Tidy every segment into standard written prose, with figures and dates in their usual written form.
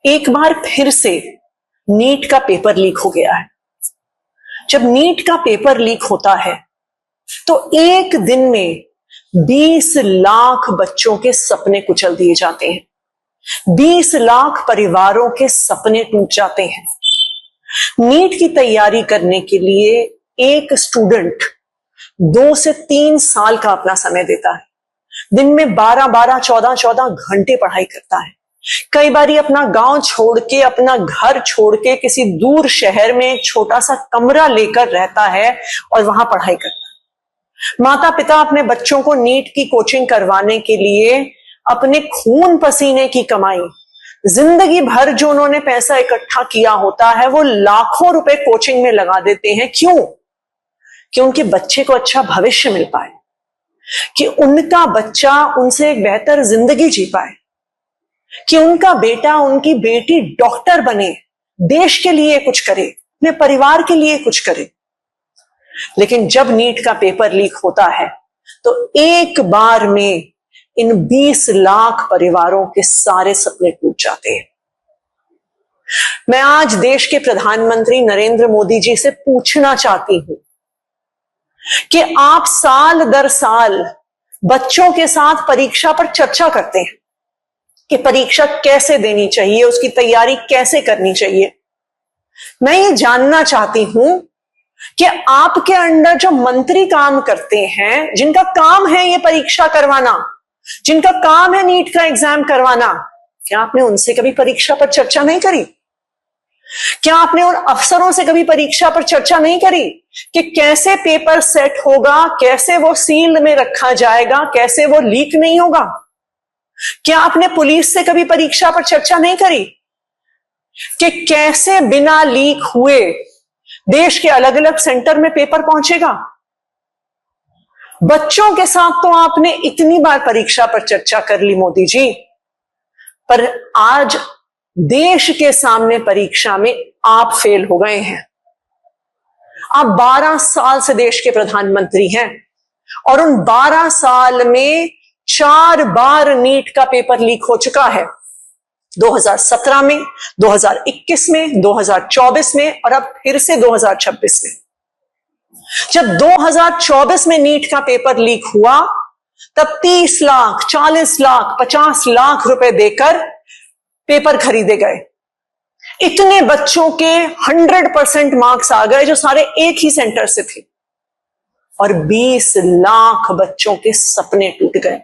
एक बार फिर से नीट का पेपर लीक हो गया है। जब नीट का पेपर लीक होता है तो एक दिन में 20 लाख बच्चों के सपने कुचल दिए जाते हैं। 20 लाख परिवारों के सपने टूट जाते हैं। नीट की तैयारी करने के लिए एक स्टूडेंट 2 से 3 साल का अपना समय देता है। दिन में 12-12, 14-14 घंटे पढ़ाई करता है। कई बार अपना गांव छोड़ के, अपना घर छोड़ के किसी दूर शहर में एक छोटा सा कमरा लेकर रहता है और वहां पढ़ाई करता है। माता पिता अपने बच्चों को नीट की कोचिंग करवाने के लिए अपने खून पसीने की कमाई, जिंदगी भर जो उन्होंने पैसा इकट्ठा किया होता है, वो लाखों रुपए कोचिंग में लगा देते हैं। क्यों? कि उनके बच्चे को अच्छा भविष्य मिल पाए, कि उनका बच्चा उनसे एक बेहतर जिंदगी जी पाए, कि उनका बेटा, उनकी बेटी डॉक्टर बने, देश के लिए कुछ करे, अपने परिवार के लिए कुछ करे। लेकिन जब नीट का पेपर लीक होता है तो एक बार में इन 20 लाख परिवारों के सारे सपने टूट जाते हैं। मैं आज देश के प्रधानमंत्री नरेंद्र मोदी जी से पूछना चाहती हूं कि आप साल दर साल बच्चों के साथ परीक्षा पर चर्चा करते हैं कि परीक्षा कैसे देनी चाहिए, उसकी तैयारी कैसे करनी चाहिए। मैं ये जानना चाहती हूं कि आपके अंडर जो मंत्री काम करते हैं, जिनका काम है ये परीक्षा करवाना, जिनका काम है नीट का एग्जाम करवाना, क्या आपने उनसे कभी परीक्षा पर चर्चा नहीं करी? क्या आपने उन अफसरों से कभी परीक्षा पर चर्चा नहीं करी कि कैसे पेपर सेट होगा, कैसे वो सील्ड में रखा जाएगा, कैसे वो लीक नहीं होगा? क्या आपने पुलिस से कभी परीक्षा पर चर्चा नहीं करी कि कैसे बिना लीक हुए देश के अलग अलग सेंटर में पेपर पहुंचेगा? बच्चों के साथ तो आपने इतनी बार परीक्षा पर चर्चा कर ली मोदी जी, पर आज देश के सामने परीक्षा में आप फेल हो गए हैं। आप 12 साल से देश के प्रधानमंत्री हैं और उन 12 साल में 4 बार नीट का पेपर लीक हो चुका है। 2017 में, 2021 में, 2024 में और अब फिर से 2026 में। जब 2024 में नीट का पेपर लीक हुआ तब 30 लाख, 40 लाख, 50 लाख रुपए देकर पेपर खरीदे गए। इतने बच्चों के 100% मार्क्स आ गए जो सारे एक ही सेंटर से थे और 20 लाख बच्चों के सपने टूट गए।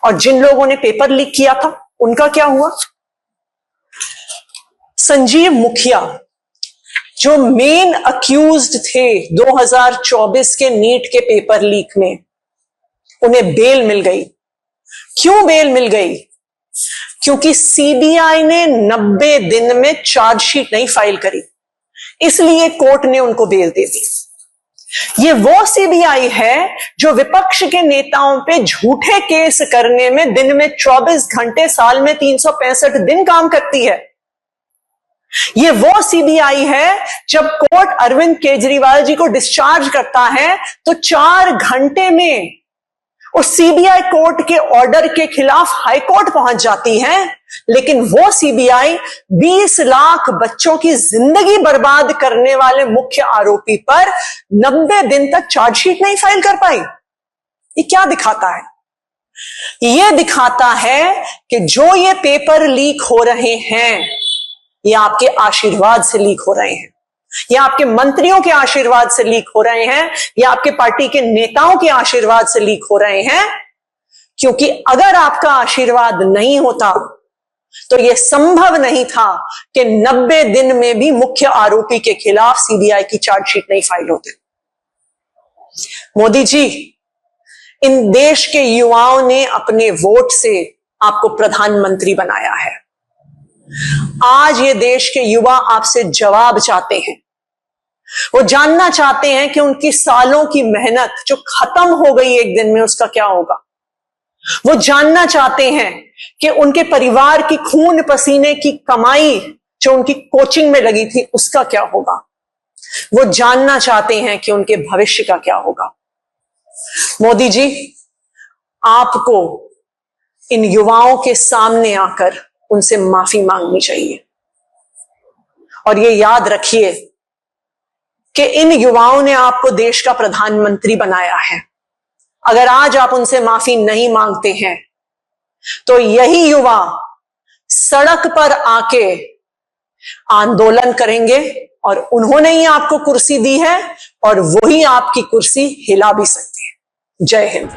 और जिन लोगों ने पेपर लीक किया था उनका क्या हुआ? संजीव मुखिया जो मेन अक्यूज्ड थे 2024 के नीट के पेपर लीक में, उन्हें बेल मिल गई। क्यों बेल मिल गई? क्योंकि सीबीआई ने 90 दिन में चार्जशीट नहीं फाइल करी, इसलिए कोर्ट ने उनको बेल दे दी। ये वो सीबीआई है जो विपक्ष के नेताओं पे झूठे केस करने में दिन में 24 घंटे, साल में 365 दिन काम करती है। ये वो सीबीआई है जब कोर्ट अरविंद केजरीवाल जी को डिस्चार्ज करता है तो 4 घंटे में उस सीबीआई कोर्ट के ऑर्डर के खिलाफ हाईकोर्ट पहुंच जाती है। लेकिन वो सीबीआई 20 लाख बच्चों की जिंदगी बर्बाद करने वाले मुख्य आरोपी पर 90 दिन तक चार्जशीट नहीं फाइल कर पाई। ये क्या दिखाता है? ये दिखाता है कि जो ये पेपर लीक हो रहे हैं ये आपके आशीर्वाद से लीक हो रहे हैं, या आपके मंत्रियों के आशीर्वाद से लीक हो रहे हैं, या आपके पार्टी के नेताओं के आशीर्वाद से लीक हो रहे हैं। क्योंकि अगर आपका आशीर्वाद नहीं होता तो यह संभव नहीं था कि 90 दिन में भी मुख्य आरोपी के खिलाफ सीबीआई की चार्जशीट नहीं फाइल होती। मोदी जी, इन देश के युवाओं ने अपने वोट से आपको प्रधानमंत्री बनाया है। आज ये देश के युवा आपसे जवाब चाहते हैं। वो जानना चाहते हैं कि उनकी सालों की मेहनत जो खत्म हो गई एक दिन में, उसका क्या होगा। वो जानना चाहते हैं कि उनके परिवार की खून पसीने की कमाई जो उनकी कोचिंग में लगी थी उसका क्या होगा। वो जानना चाहते हैं कि उनके भविष्य का क्या होगा। मोदी जी, आपको इन युवाओं के सामने आकर उनसे माफी मांगनी चाहिए। और ये याद रखिए कि इन युवाओं ने आपको देश का प्रधानमंत्री बनाया है। अगर आज आप उनसे माफी नहीं मांगते हैं तो यही युवा सड़क पर आके आंदोलन करेंगे, और उन्होंने ही आपको कुर्सी दी है और वही आपकी कुर्सी हिला भी सकते हैं। जय हिंद।